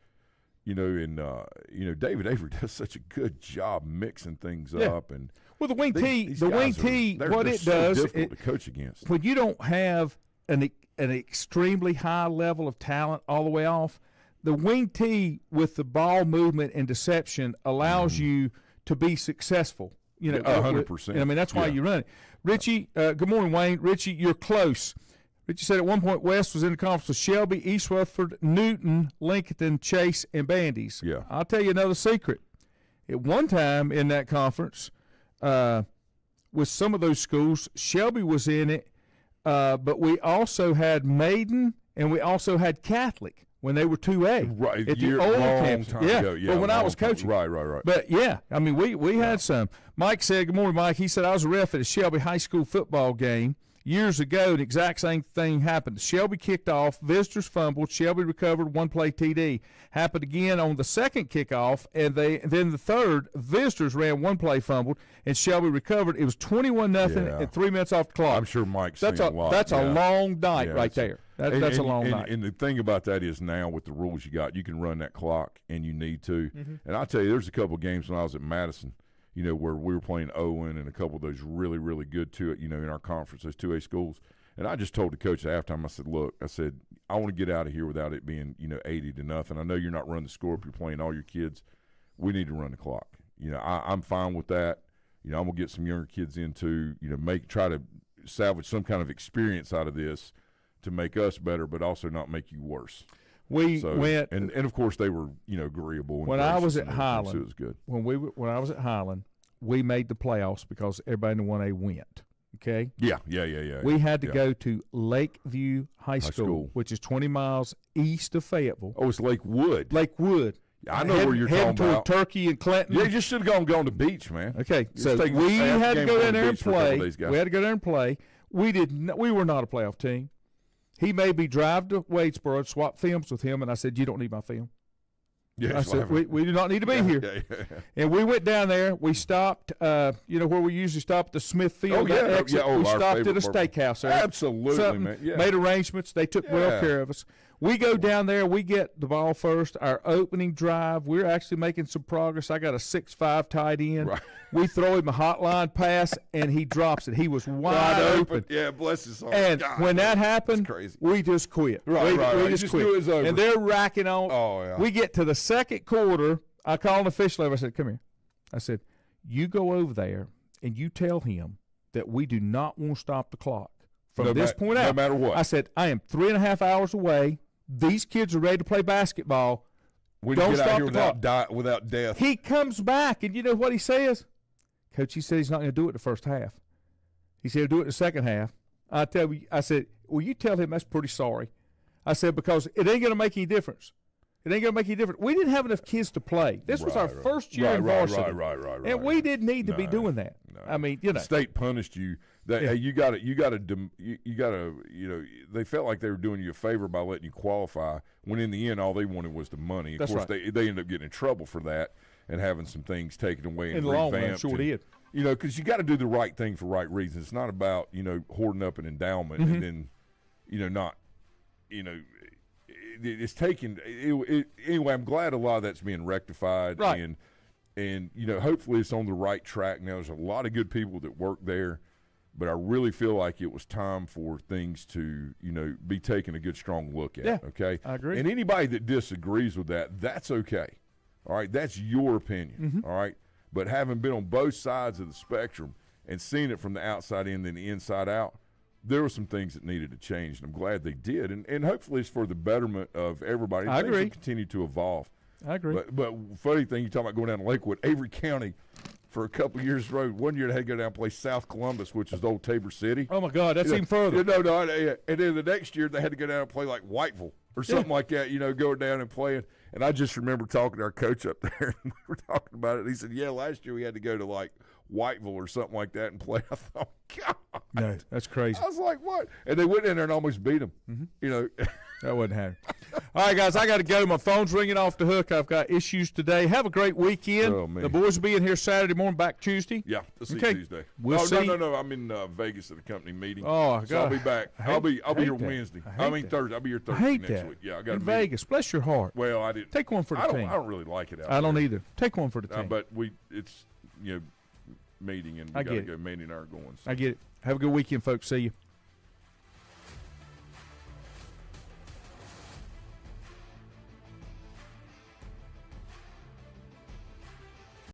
David Avery does such a good job mixing things up, and the wing tee, what it so does, difficult to coach against. When you don't have an extremely high level of talent all the way off, the wing tee with the ball movement and deception allows you to be successful. 100%. I mean, that's why you run it. Richie, good morning, Wayne. Richie, you're close. Richie said at one point West was in the conference with Shelby, East Rutherford, Newton, Lincoln, Chase, and Bandy's. Yeah. I'll tell you another secret. At one time in that conference, with some of those schools, Shelby was in it, but we also had Maiden and we also had Catholic when they were 2A. Right. At the old campus. Ago. But when I was coaching. Right. But, I mean, we had some. Mike said, good morning, Mike. He said, I was a ref at a Shelby High School football game years ago. The exact same thing happened. Shelby kicked off, visitors fumbled, Shelby recovered, one-play TD. Happened again on the second kickoff, and then the third, visitors ran one-play fumbled, and Shelby recovered. It was 21-0 and 3 minutes off the clock. I'm sure Mike's seen a lot. That's a long night right there. That's a long night. And the thing about that is now with the rules you got, you can run that clock, and you need to. And I'll tell you, there's a couple of games when I was at Madison, where we were playing Owen and a couple of those really, really good in our conference, those 2A schools. And I just told the coach at halftime, I said, look, I want to get out of here without it being, 80-0. I know you're not running the score up, you're playing all your kids. We need to run the clock. I'm fine with that. I'm going to get some younger kids into, try to salvage some kind of experience out of this to make us better, but also not make you worse. We went, and of course they were, agreeable. When I was at Highland, so it was good. When I was at Highland, we made the playoffs because everybody in the 1A went. Okay. Yeah. We had to go to Lakeview High School, which is 20 miles east of Fayetteville. Oh, it's Lakewood. I know where you're talking about. Turkey and Clinton. Yeah, you just should have gone to the beach, man. Okay, so we had to go down there and play. We had to go down and play. We were not a playoff team. He made me drive to Wadesboro, swap films with him, and I said, you don't need my film. Yeah, I said, we do not need to be here. Yeah. And we went down there. We stopped, where we usually stop at the Smith Field. We stopped at a steakhouse there. Absolutely, man. Yeah. Made arrangements. They took well care of us. We go down there. We get the ball first. Our opening drive, we're actually making some progress. I got a 6'5" tight end. Right. We throw him a hotline pass, and he drops it. He was wide open. Yeah, bless his heart. And when that happened, we just quit. We just quit. Knew it was over. And they're racking on. Oh, yeah. We get to the second quarter. I called an official over. I said, come here. I said, you go over there, and you tell him that we do not want to stop the clock. From this point out. No matter what. I said, I am 3.5 hours away. These kids are ready to play basketball. We don't get stop out here the clock. without death. He comes back, and you know what he says? Coach, he said he's not going to do it the first half. He said, do it in the second half. I said, well, you tell him that's pretty sorry. I said, because it ain't going to make any difference. It ain't going to make any difference. We didn't have enough kids to play. This was our first year in varsity. Right. And we didn't need to be doing that. No. I mean, you know. The state punished you. That hey, you got to. They felt like they were doing you a favor by letting you qualify. When in the end, all they wanted was the money. Of course, they ended up getting in trouble for that and having some things taken away and in the long run, sure did. You know, because you got to do the right thing for right reasons. It's not about hoarding up an endowment and then not it's taken. Anyway, I'm glad a lot of that's being rectified. Right. And hopefully it's on the right track now. There's a lot of good people that work there, but I really feel like it was time for things to be taken a good strong look at. Yeah, okay, I agree. And anybody that disagrees with that's okay. All right, that's your opinion. All right, but having been on both sides of the spectrum and seeing it from the outside in and the inside out, there were some things that needed to change, and I'm glad they did. And hopefully it's for the betterment of everybody. I Things agree. will continue to evolve. I agree. But funny thing, you talking about going down to Lakewood, Avery County for a couple of years road. One year they had to go down and play South Columbus, which is the old Tabor City. Oh, my God, that's even further. No. And then the next year they had to go down and play like Whiteville or something like that, going down and playing. And I just remember talking to our coach up there, and we were talking about it. And he said, yeah, last year we had to go to like Whiteville or something like that and play. I thought, God. No, that's crazy. I was like, what? And they went in there and almost beat them. That wasn't happening. All right, guys, I got to go. My phone's ringing off the hook. I've got issues today. Have a great weekend. Oh, man. The boys will be in here Saturday morning, back Tuesday. Yeah, we'll see Okay. Tuesday. We'll see. No. I'm in Vegas at a company meeting. Oh, so I'll be back. I'll be here that. Thursday. I hate that. Thursday. I'll be here I Thursday hate next that. week. Yeah, I got in Vegas. Bless your heart. Well, I didn't Take one for the team. I don't really like it out I don't there. either. Take one for the team. But it's meeting, and we got to go. Mandy and I are going. So. I get it. Have a good weekend, folks. See you.